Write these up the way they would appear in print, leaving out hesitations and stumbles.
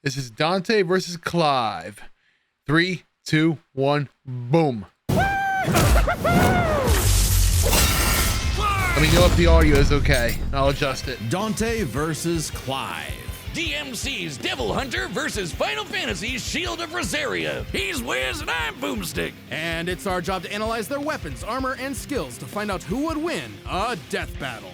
This is Dante versus Clive. 3, 2, 1, boom. Let me know if the audio is okay. I'll adjust it. Dante versus Clive. DMC's Devil Hunter versus Final Fantasy's Shield of Rosaria. He's Wiz and I'm Boomstick. And it's our job to analyze their weapons, armor, and skills to find out who would win a death battle.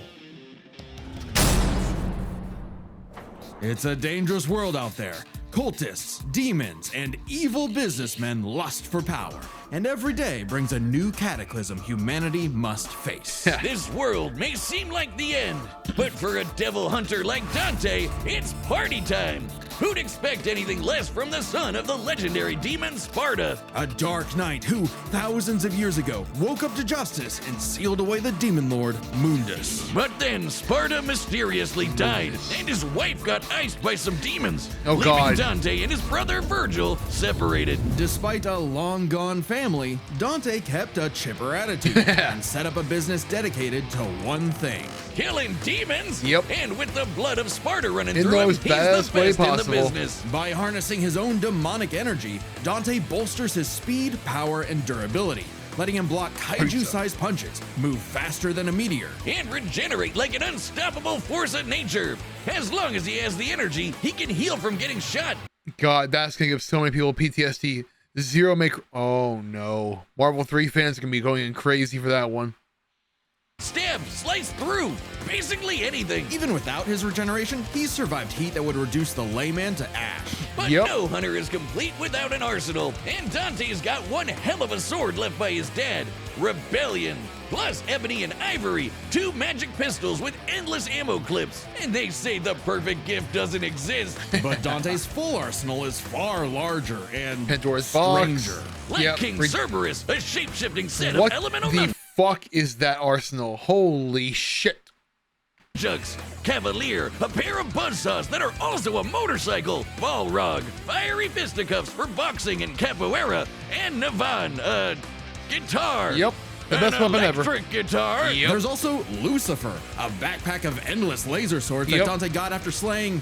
It's a dangerous world out there. Cultists, demons, and evil businessmen lust for power. And every day brings a new cataclysm humanity must face. This world may seem like the end, but for a devil hunter like Dante, it's party time. Who'd expect anything less from the son of the legendary demon Sparta? A dark knight who, thousands of years ago, woke up to justice and sealed away the demon lord, Mundus. But then Sparta mysteriously died, and his wife got iced by some demons, leaving God. Dante and his brother Virgil separated. Despite a long-gone family, Dante kept a chipper attitude and set up a business dedicated to one thing. Killing demons? Yep. And with the blood of Sparta running In through the him, most he's the best way best in the possible. business. By harnessing his own demonic energy, Dante bolsters his speed, power, and durability, letting him block kaiju-sized punches, move faster than a meteor, And regenerate like an unstoppable force of nature. As long as he has the energy, he can heal from getting shot. God, that's gonna give so many people PTSD. Zero make. Oh no. Marvel 3 fans are gonna be going crazy for that one. Stab, slice through, basically anything. Even without his regeneration, he's survived heat that would reduce the layman to ash. But Yep. no hunter is complete without an arsenal. And Dante's got one hell of a sword left by his dad, Rebellion. Plus ebony and ivory, 2 magic pistols with endless ammo clips. And they say the perfect gift doesn't exist. But Dante's full arsenal is far larger and Pandora's box. stranger. Like Yep. King Cerberus, a shape-shifting set What of elemental the fuck is that arsenal? Holy shit. nunchucks, Cavalier, a pair of buzzsaws that are also a motorcycle, Balrog, fiery fisticuffs for boxing and capoeira, and Navan, guitar. Yep. The An best weapon ever. electric guitar. There's also Lucifer, a backpack of endless laser swords that Yep. Dante got after slaying...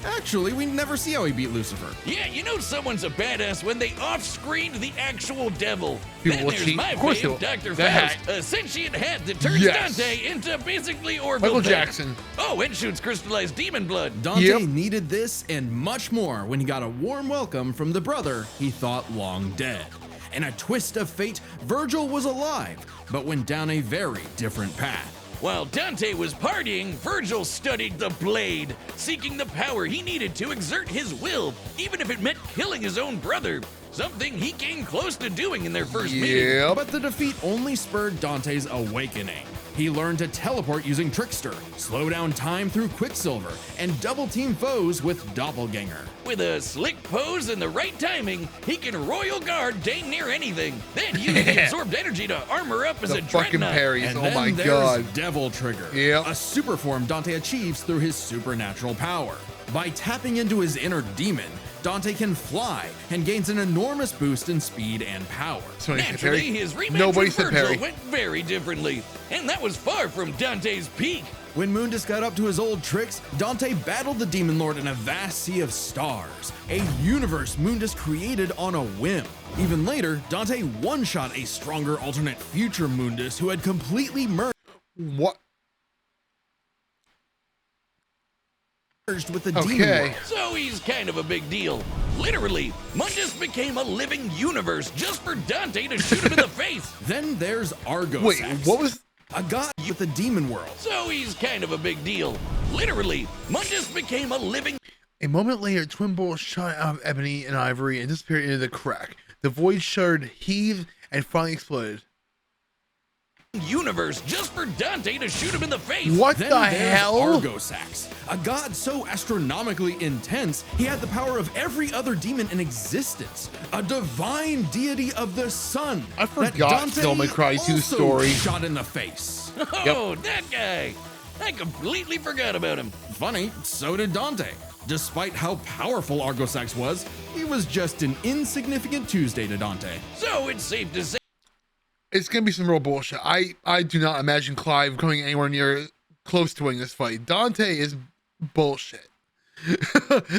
Actually, we never see how he beat Lucifer. Yeah, you know someone's a badass when they off-screened the actual devil. People Then will there's cheat. my Of course they fave, will. Dr. The Faust, hat. a sentient hat that turns Yes. Dante into basically Orville Michael Peck. Jackson. Oh, and shoots crystallized demon blood. Dante Yep. needed this and much more when he got a warm welcome from the brother he thought long dead. In a twist of fate, Virgil was alive, but went down a very different path. While Dante was partying, Virgil studied the blade, seeking the power he needed to exert his will, even if it meant killing his own brother. Something he came close to doing in their first meeting. Yep. But the defeat only spurred Dante's awakening. He learned to teleport using Trickster, slow down time through Quicksilver, and double-team foes with Doppelganger. With a slick pose and the right timing, he can royal guard dang near anything. Then use the absorbed energy to armor up as The a fucking dreadnought. parries. And Oh then my there's god. Devil Trigger, Yep. a super form Dante achieves through his supernatural power. By tapping into his inner demon, Dante can fly and gains an enormous boost in speed and power. Somebody said Naturally, parry. his rematch Nobody with said Virgil parry. went very differently, and that was far from Dante's peak. When Mundus got up to his old tricks, Dante battled the Demon Lord in a vast sea of stars, a universe Mundus created on a whim. Even later, Dante one-shot a stronger alternate future Mundus who had completely merged What? with the Demon Okay. World. So he's kind of a big deal. Literally, Mundus became a living universe just for Dante to shoot him in the face. Then there's Argosax, Wait, what was? a god with the Demon World. So he's kind of a big deal. Literally, Mundus became a living A moment later, twin bolts shot out of ebony and ivory and disappeared into the crack. The void shuddered, heaved, and finally exploded. universe just for Dante to shoot him in the face. What Then the there's hell? Argosax, a god so astronomically intense, he had the power of every other demon in existence, a divine deity of the sun. I that forgot Dante Devil May Cry 2 also story. shot in the face. Oh, that guy. I completely forgot about him. Funny, so did Dante. Despite how powerful Argosax was, he was just an insignificant Tuesday to Dante. So it's safe to say It's gonna be some real bullshit. I do not imagine Clive coming anywhere near close to winning this fight. Dante is bullshit.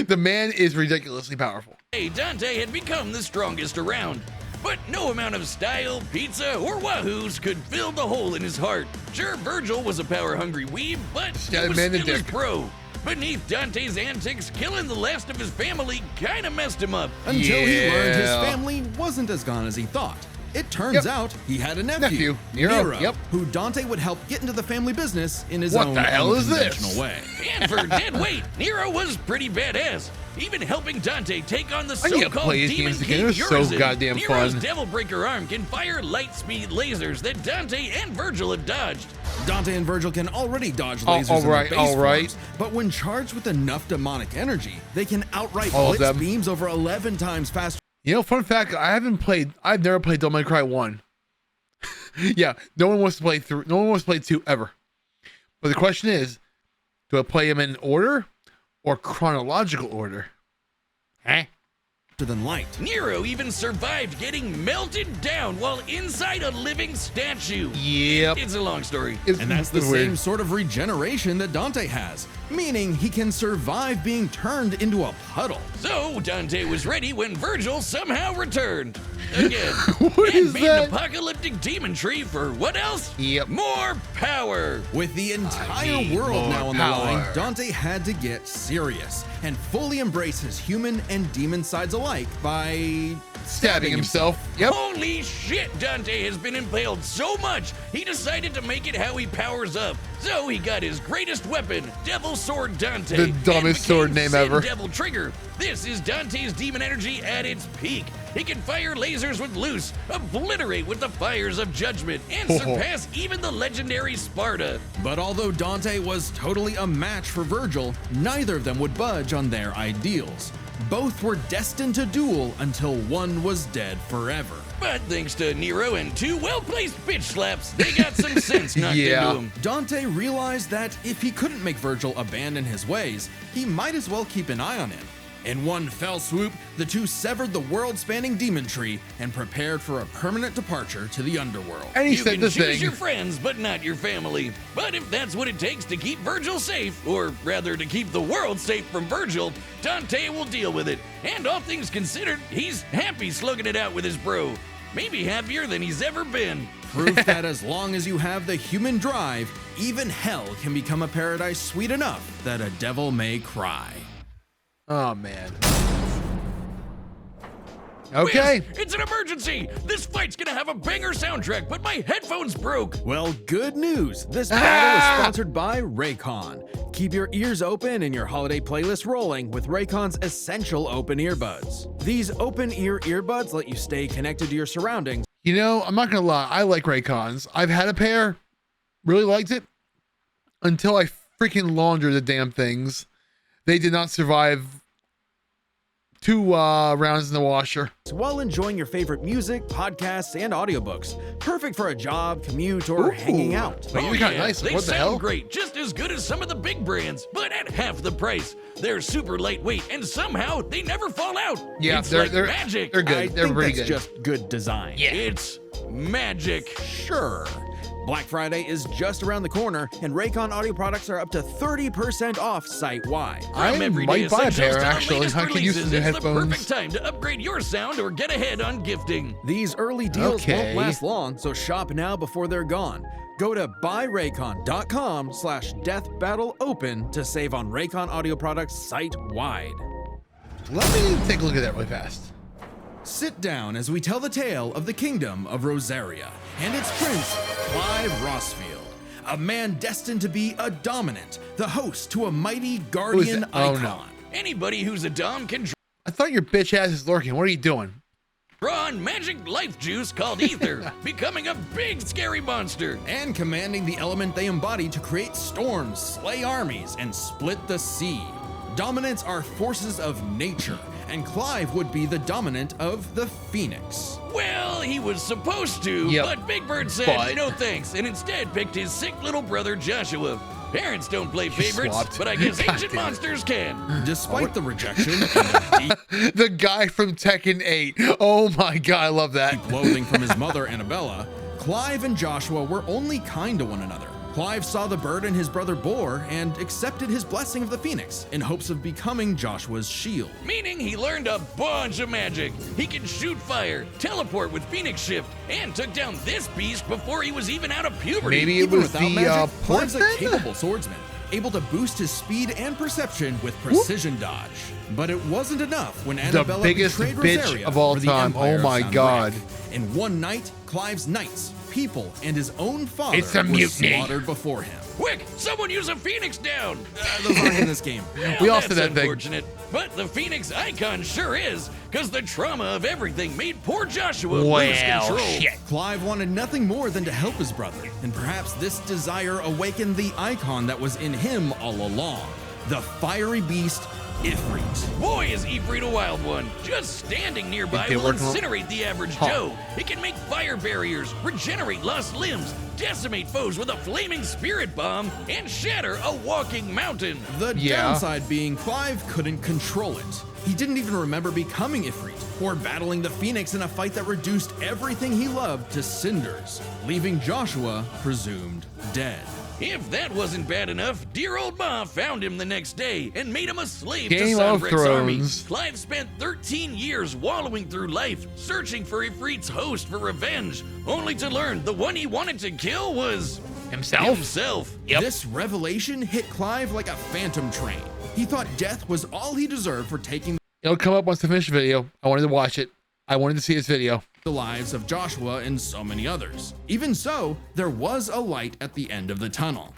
The man is ridiculously powerful. Dante had become the strongest around. But no amount of style, pizza, or wahoos could fill the hole in his heart. Sure, Virgil was a power-hungry weeb, but he was man, the still his dick. pro. Beneath Dante's antics, killing the last of his family kinda messed him up. Until he learned his Yeah. family wasn't as gone as he thought. It turns out he had a nephew, Nero, yep. who Dante would help get into the family business in his What own the hell is this? unconventional way. And for dead weight, Nero was pretty badass. Even helping Dante take on the I need to so-called play these demon games king again. They're so Urizen. goddamn Nero's fun. Devil Breaker arm can fire light-speed lasers that Dante and Virgil have dodged. Dante and Virgil can already dodge Oh, lasers alright, in their base alright. forms, but when charged with enough demonic energy, they can outright All of blitz them. beams over 11 times faster. You know, fun fact, I've never played Devil May Cry 1. Yeah, no one wants to play 2 ever. But the question is, do I play them in order or chronological order? Huh? than light. Nero even survived getting melted down while inside a living statue. Yep. It's a long story. And that's the weird. same sort of regeneration that Dante has, meaning he can survive being turned into a puddle. So Dante was ready when Virgil somehow returned. Again. What and is made that? an apocalyptic demon tree for what else? Yep. More power. With the entire need world more now on power. the line, Dante had to get serious and fully embrace his human and demon sides alike by Stabbing himself. Yep. Holy shit, Dante has been impaled so much, he decided to make it how he powers up. So he got his greatest weapon, Devil Sword Dante. The and dumbest sword became name Sin ever. Devil Trigger. This is Dante's demon energy at its peak. He can fire lasers with Loose, obliterate with the fires of Judgment, and surpass even the legendary Sparta. But although Dante was totally a match for Virgil, neither of them would budge on their ideals. Both were destined to duel until one was dead forever. But thanks to Nero and two well-placed bitch slaps, they got some sense knocked Yeah. into him. Dante realized that if he couldn't make Virgil abandon his ways, he might as well keep an eye on him. In one fell swoop, the two severed the world-spanning demon tree and prepared for a permanent departure to the underworld. And he You said can the choose thing. your friends, but not your family. But if that's what it takes to keep Virgil safe, or rather to keep the world safe from Virgil, Dante will deal with it. And all things considered, he's happy slugging it out with his bro. Maybe happier than he's ever been. Proof that as long as you have the human drive, even hell can become a paradise sweet enough that a devil may cry. Oh, man. Okay. Yes, it's an emergency! This fight's gonna have a banger soundtrack, but my headphones broke! Well, good news. This battle is sponsored by Raycon. Keep your ears open and your holiday playlist rolling with Raycon's essential open earbuds. These open ear earbuds let you stay connected to your surroundings. You know, I'm not going to lie. I like Raycons. I've had a pair. Really liked it. Until I freaking laundered the damn things. They did not survive 2 rounds in the washer. While enjoying your favorite music, podcasts, and audiobooks. Perfect for a job, commute, or hanging out. Wait, you're kind of nice. They What the sound hell? great, just as good as some of the big brands, but at half the price. They're super lightweight, and somehow they never fall out. Yeah, it's they're like magic. They're good. I they're think pretty that's good. just good design. It's magic. Sure. Black Friday is just around the corner, and Raycon audio products are up to 30% off site-wide. I From everyday might buy a essentials pair, to the actually. latest I could use releases, some new it's the headphones. perfect time to upgrade your sound or get ahead on gifting. These early deals Okay. won't last long, so shop now before they're gone. Go to buyraycon.com/deathbattleopen to save on Raycon audio products site-wide. Let me take a look at that really fast. Sit down as we tell the tale of the kingdom of Rosaria and its prince, Clive Rossfield, a man destined to be a dominant, the host to a mighty guardian that? Oh, icon. no. Anybody who's a dom can I thought your bitch ass is lurking. What are you doing? draw on magic life juice called ether, becoming a big scary monster. And commanding the element they embody to create storms, slay armies, and split the sea. Dominants are forces of nature, and Clive would be the dominant of the Phoenix. Well, he was supposed to, Yep. but Big Bird said But- no thanks, and instead picked his sick little brother Joshua. Parents don't play favorites, swapped. but I guess God ancient damn it. monsters can. Despite the rejection and the deep The guy from Tekken 8. Oh my god, I love that. loathing from his mother Annabella, Clive and Joshua were only kind to one another. Clive saw the burden his brother bore and accepted his blessing of the Phoenix in hopes of becoming Joshua's shield. Meaning he learned a bunch of magic. He can shoot fire, teleport with Phoenix Shift, and took down this beast before he was even out of puberty. Maybe it Even was without the magic, port Clive's a then? capable swordsman, able to boost his speed and perception with precision dodge. But it wasn't enough when Annabella biggest betrayed bitch Rosaria of all for the time. Empire Oh of my Sanbreque. God. In one night, Clive's knights, people, and his own father It's a were mutiny. slaughtered before him. Quick, someone use a Phoenix down. Those aren't in this game. We all That's said that thing. unfortunate. But the Phoenix icon sure is, because the trauma of everything made poor Joshua lose Well, control. shit. Clive wanted nothing more than to help his brother, and perhaps this desire awakened the icon that was in him all along, the fiery beast, Ifrit. Boy, is Ifrit a wild one. Just standing nearby They will working on- incinerate the average Joe. It can make fire barriers, regenerate lost limbs, decimate foes with a flaming spirit bomb, and shatter a walking mountain. The Yeah. downside being Clive couldn't control it. He didn't even remember becoming Ifrit or battling the Phoenix in a fight that reduced everything he loved to cinders, leaving Joshua presumed dead. If that wasn't bad enough, dear old Ma found him the next day and made him a slave Game to of Sanbreque's army. Thrones. Clive spent 13 years wallowing through life, searching for Ifrit's host for revenge, only to learn the one he wanted to kill was himself. Yep. This revelation hit Clive like a phantom train. He thought death was all he deserved for taking It'll come up once I finish the video. I wanted to watch it. I wanted to see this video. the lives of Joshua and so many others. Even so, there was a light at the end of the tunnel.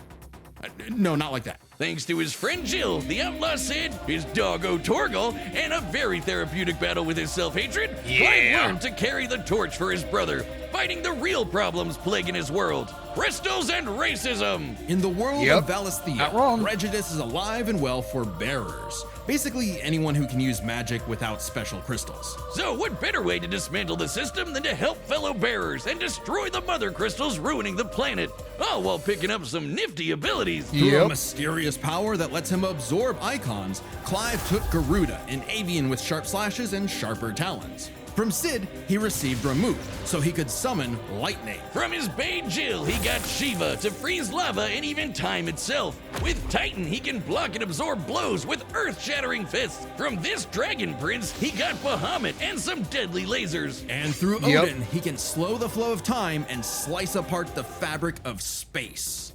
No, not like that. Thanks to his friend Jill, the outlaw Sid, his doggo Torgal, and a very therapeutic battle with his self-hatred, Clive learned to carry the torch for his brother, fighting the real problems plaguing his world: crystals and racism. In the world Yep. of Valisthea, Not wrong. prejudice is alive and well for bearers. Basically, anyone who can use magic without special crystals. So what better way to dismantle the system than to help fellow bearers and destroy the mother crystals ruining the planet, all while picking up some nifty abilities. Through a Yep. mysterious power that lets him absorb icons, Clive took Garuda, an avian with sharp slashes and sharper talons. From Sid, he received Ramuth, so he could summon lightning. From his bae Jill, he got Shiva to freeze lava and even time itself. With Titan, he can block and absorb blows with earth-shattering fists. From this dragon prince, he got Bahamut and some deadly lasers. And through Yep. Odin, he can slow the flow of time and slice apart the fabric of space.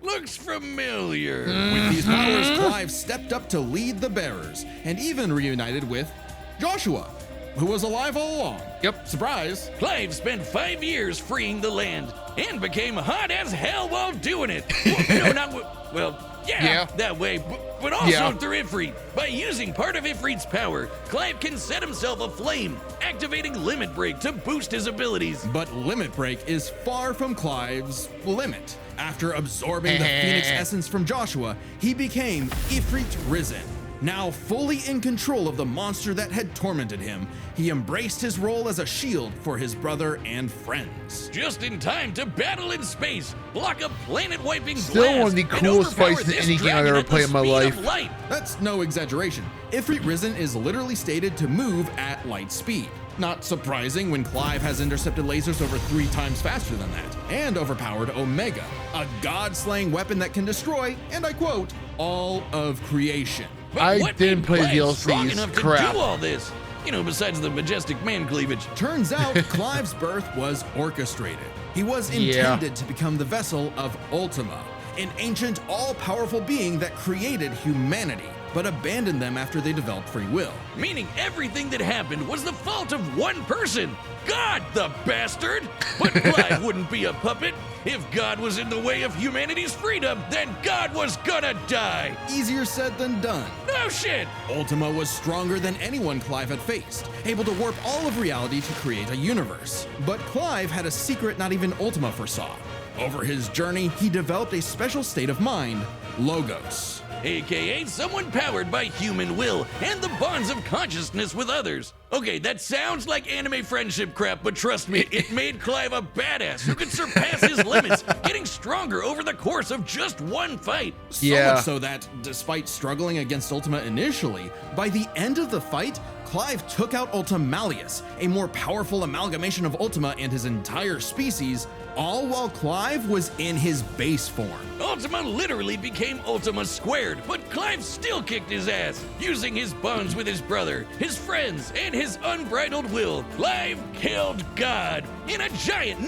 Looks familiar. With these powers, Clive stepped up to lead the bearers, and even reunited with Joshua, who was alive all along. Yep. Surprise. Clive spent 5 years freeing the land and became hot as hell while doing it. No, not well, Yeah. that way, but also Yeah. through Ifrit. By using part of Ifrit's power, Clive can set himself aflame, activating Limit Break to boost his abilities. But Limit Break is far from Clive's limit. After absorbing the Phoenix essence from Joshua, he became Ifrit Risen. Now fully in control of the monster that had tormented him, he embraced his role as a shield for his brother and friends. Just in time to battle in space, block a planet-wiping Still blast, one of the and coolest overpower fights in this any game I've dragon ever at the played in my speed of life. light. That's no exaggeration. Ifrit Risen is literally stated to move at light speed. Not surprising when Clive has intercepted lasers over 3 times faster than that, and overpowered Omega, a god-slaying weapon that can destroy, and I quote, all of creation. But I what didn't made play the Clive strong DLCs. enough Crap. to do all this? You know, besides the majestic man cleavage. Turns out Clive's birth was orchestrated. He was Yeah. intended to become the vessel of Ultima, an ancient, all-powerful being that created humanity, but abandoned them after they developed free will. Meaning everything that happened was the fault of one person. God, the bastard! But Clive wouldn't be a puppet. If God was in the way of humanity's freedom, then God was gonna die. Easier said than done. No shit! Ultima was stronger than anyone Clive had faced, able to warp all of reality to create a universe. But Clive had a secret not even Ultima foresaw. Over his journey, he developed a special state of mind, Logos. AKA someone powered by human will and the bonds of consciousness with others. Okay, that sounds like anime friendship crap, but trust me, it made Clive a badass who could surpass his limits, getting stronger over the course of just one fight. So Yeah. much so that, despite struggling against Ultima initially, by the end of the fight, Clive took out Ultimalius, a more powerful amalgamation of Ultima and his entire species, all while Clive was in his base form. Ultima literally became Ultima squared, but Clive still kicked his ass. Using his bonds with his brother, his friends, and his unbridled will, Clive killed God in a giant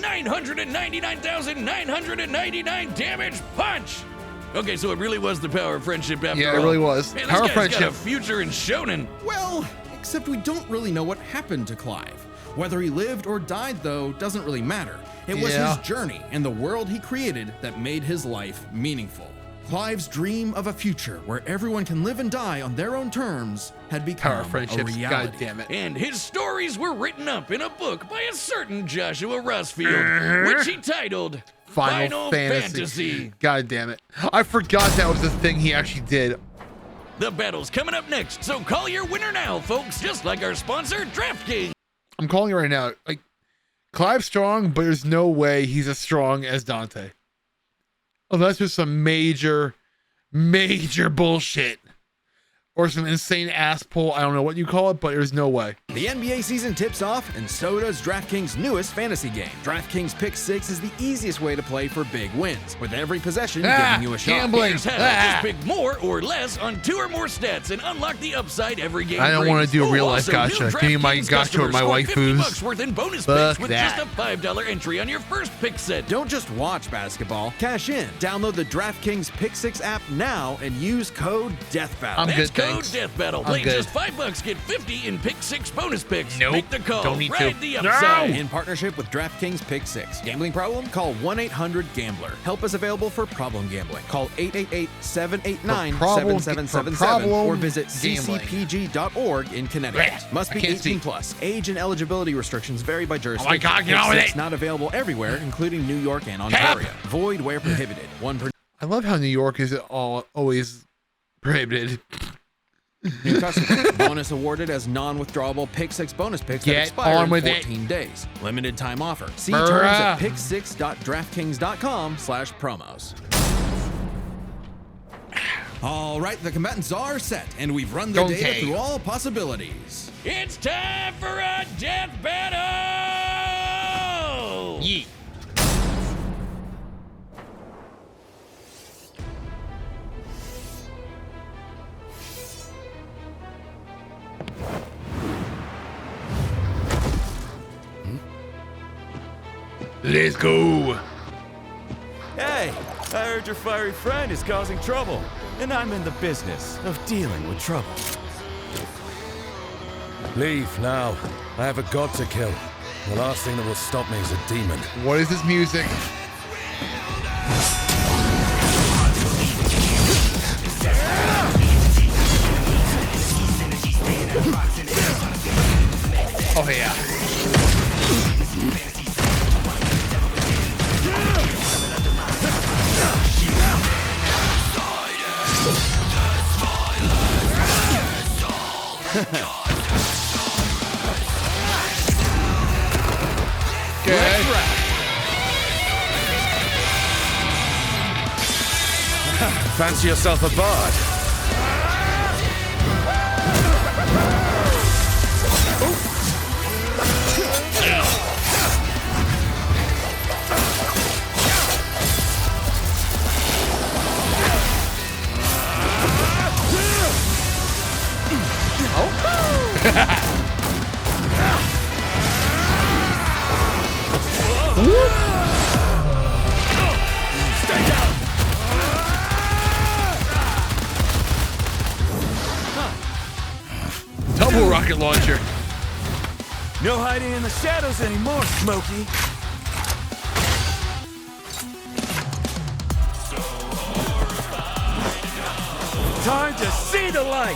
999,999 damage punch. Okay, so it really was the power of friendship after all. Yeah, it really was. Man, Power this of guy's got a friendship. future in shonen. Well, except we don't really know what happened to Clive. Whether he lived or died, though, doesn't really matter. It was Yeah. his journey and the world he created that made his life meaningful. Clive's dream of a future where everyone can live and die on their own terms had Power become of a friendships. reality. God damn it. And his stories were written up in a book by a certain Joshua Rusfield, which he titled Final Fantasy. God damn it. I forgot that was the thing he actually did. The battle's coming up next, so call your winner now, folks, just like our sponsor, DraftKings. I'm calling it right now. Like, Clive's strong, but there's no way he's as strong as Dante. Unless there's some major bullshit. Or some insane ass pull. I don't know what you call it, but there's no way. The NBA season tips off, and so does DraftKings' newest fantasy game. DraftKings Pick 6 is the easiest way to play for big wins, with every possession giving you a shot. gambling. Here's how. Just pick more or less on 2 or more stats and unlock the upside every game. I don't want to do a real life Also, new gotcha. Give me my DraftKings gotcha with my customers score $50 waifus. worth in bonus Fuck picks with that. just a $5 entry on your first pick set. Don't just watch basketball, cash in. Download the DraftKings Pick 6 app now and use code DEATHBATTLE. I'm That's good, code thanks. Death Battle. I'm Play good. just $5, get 50 in Pick 6 bonus picks. Nope, Make the call. don't need Ride to. the No! upside. In partnership with DraftKings Pick 6. Gambling problem? Call 1-800-GAMBLER. Help is available for problem gambling. Call 888-789-7777 problem or visit gambling. ccpg.org in Connecticut. Blech, Must I be can't 18 speak. plus. Age and eligibility restrictions vary by jurisdiction. Oh my God, get Pick on with 6 it. not available everywhere, including New York and Cap. Ontario. Void where prohibited. One per I love how New York is always prohibited. new customer. Bonus awarded as non-withdrawable Pick 6 bonus picks that Get expire on in with it. 14 days. Limited time offer. See Bruh. terms at pick6.draftkings.com/promos. All right, the combatants are set, and we've run the Don't data take. through all possibilities. It's time for a death battle! Yeet. Let's go. Hey, I heard your fiery friend is causing trouble, and I'm in the business of dealing with trouble. Leave now. I have a god to kill. The last thing that will stop me is a demon. What is this music? Oh yeah. Okay. Fancy yourself a bard? Double rocket launcher. No hiding in the shadows anymore, Smokey. Time to see the light.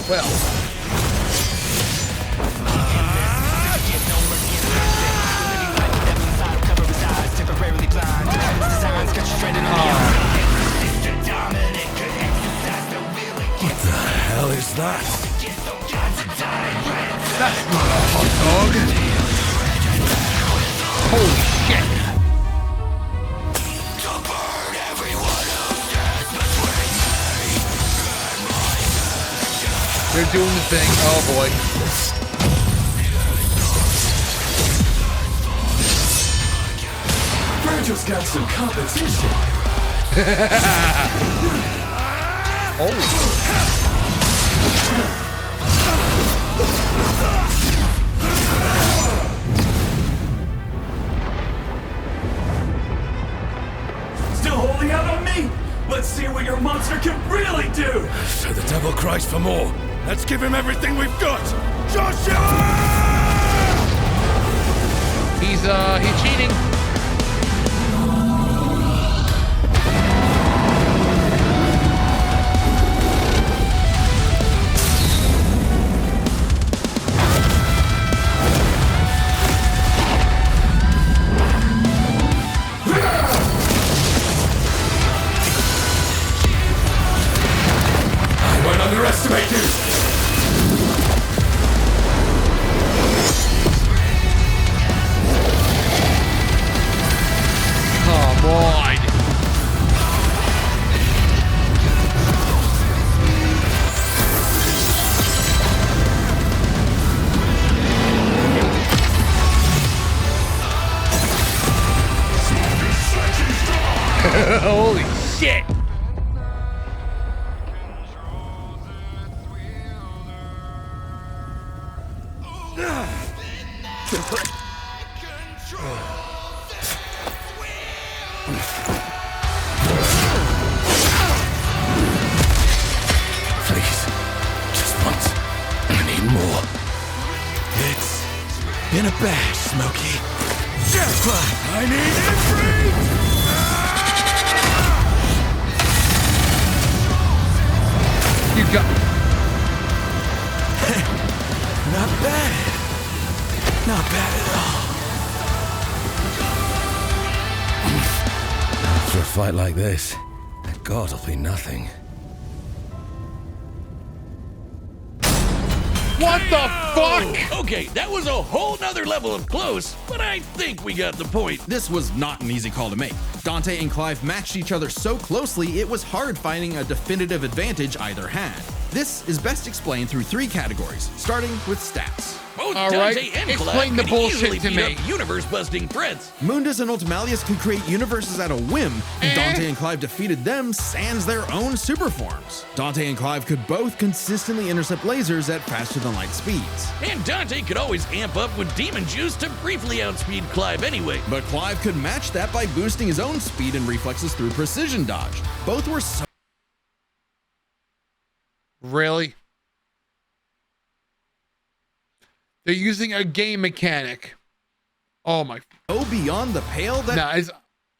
Well. that? That's not a hot dog. Holy shit. They're doing the thing. Oh boy. Virgil's got some competition. Oh. Still holding out on me? Let's see what your monster can really do. So the devil cries for more. Let's give him everything we've got. Joshua! He's cheating. I won't underestimate you. Come on. Holy shit. Please. Just once. I need more. It's been a bash, Smokey. Jackpot! I need every... You got. Not bad. Not bad at all. After a fight like this, a god will be nothing. What the fuck? Okay, that was a whole nother level of close, but I think we got the point. This was not an easy call to make. Dante and Clive matched each other so closely it was hard finding a definitive advantage either had. This is best explained through three categories, starting with stats. Both All Dante right, and explain Clive the could bullshit easily to beat me. up universe-busting threats. Mundus and Ultimalius could create universes at a whim, and Dante and Clive defeated them sans their own super forms. Dante and Clive could both consistently intercept lasers at faster-than-light speeds. And Dante could always amp up with demon juice to briefly outspeed Clive anyway. But Clive could match that by boosting his own speed and reflexes through precision dodge. Both were so Really? They're using a game mechanic. Oh my. beyond the pale that Nah,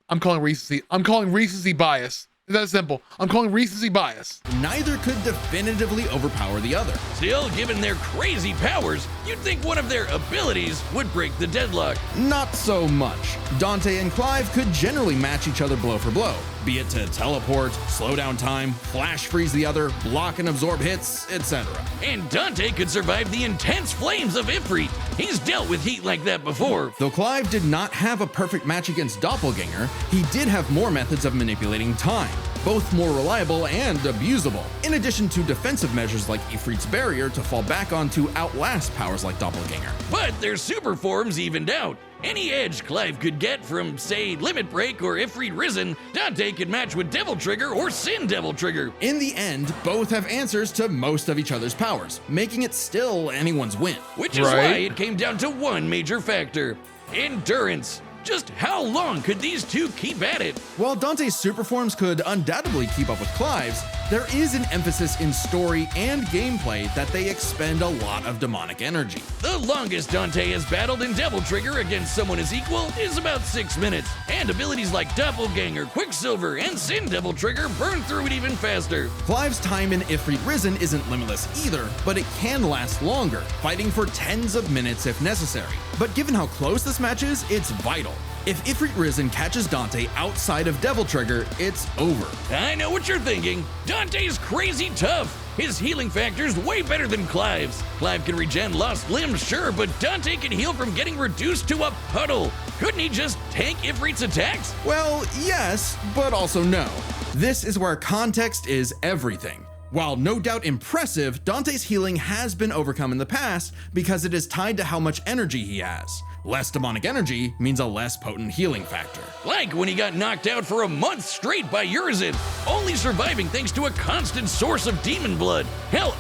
I'm calling recency. I'm calling recency bias. It's that simple. I'm calling recency bias. neither could definitively overpower the other. Still, given their crazy powers, you'd think one of their abilities would break the deadlock. Not so much. Dante and Clive could generally match each other blow for blow, be it to teleport, slow down time, flash freeze the other, block and absorb hits, etc. And Dante could survive the intense flames of Ifrit. He's dealt with heat like that before. Though Clive did not have a perfect match against Doppelganger, he did have more methods of manipulating time, both more reliable and abusable, in addition to defensive measures like Ifrit's barrier to fall back on to outlast powers like Doppelganger. But their super forms evened out. Any edge Clive could get from, say, Limit Break or Ifrit Risen, Dante could match with Devil Trigger or Sin Devil Trigger. In the end, both have answers to most of each other's powers, making it still anyone's win. Which is Right. why it came down to one major factor: endurance. Just how long could these two keep at it? While Dante's super forms could undoubtedly keep up with Clive's, there is an emphasis in story and gameplay that they expend a lot of demonic energy. The longest Dante has battled in Devil Trigger against someone his equal is about 6 minutes, and abilities like Doppelganger, Quicksilver, and Sin Devil Trigger burn through it even faster. Clive's time in Ifrit Risen isn't limitless either, but it can last longer, fighting for tens of minutes if necessary. But given how close this match is, it's vital. If Ifrit Risen catches Dante outside of Devil Trigger, it's over. I know what you're thinking. Dante's crazy tough. His healing factor's way better than Clive's. Clive can regen lost limbs, sure, but Dante can heal from getting reduced to a puddle. Couldn't he just tank Ifrit's attacks? Well, yes, but also no. This is where context is everything. While no doubt impressive, Dante's healing has been overcome in the past because it is tied to how much energy he has. Less demonic energy means a less potent healing factor. Like when he got knocked out for a month straight by Urizen, only surviving thanks to a constant source of demon blood. Hell,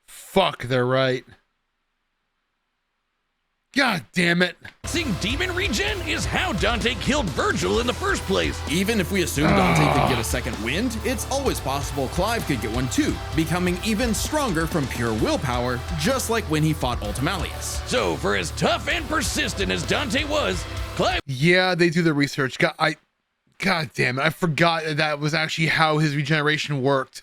Fuck, they're right. God damn it. overtaxing demon regen is how Dante killed Virgil in the first place. Even if we assume Dante could get a second wind, it's always possible Clive could get one too, becoming even stronger from pure willpower, just like when he fought Ultimalius. So for as tough and persistent as Dante was, Clive Yeah, they do the research. God damn it. I forgot that was actually how his regeneration worked.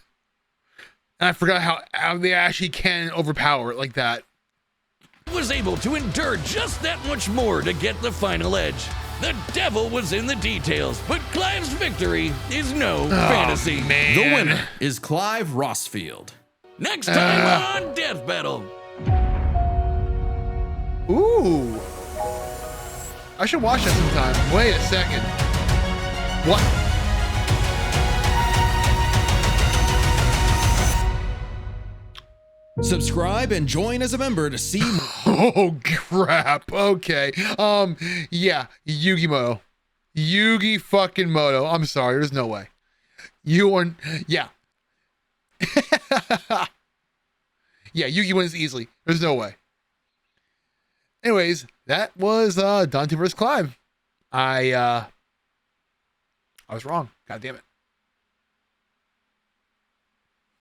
And I forgot how they actually can overpower it like that. was able to endure just that much more to get the final edge. The devil was in the details, but Clive's victory is no fantasy. Man. The winner is Clive Rossfield. Next time on Death Battle. Ooh. I should watch that sometime. Wait a second. What? Subscribe and join as a member to see more. Oh crap. Okay. Yeah, Yugi Yugi fucking Moto. I'm sorry, there's no way. You are yeah. Yeah, Yugi wins easily. There's no way. Anyways, that was Dante vs. Clive. I was wrong. God damn it.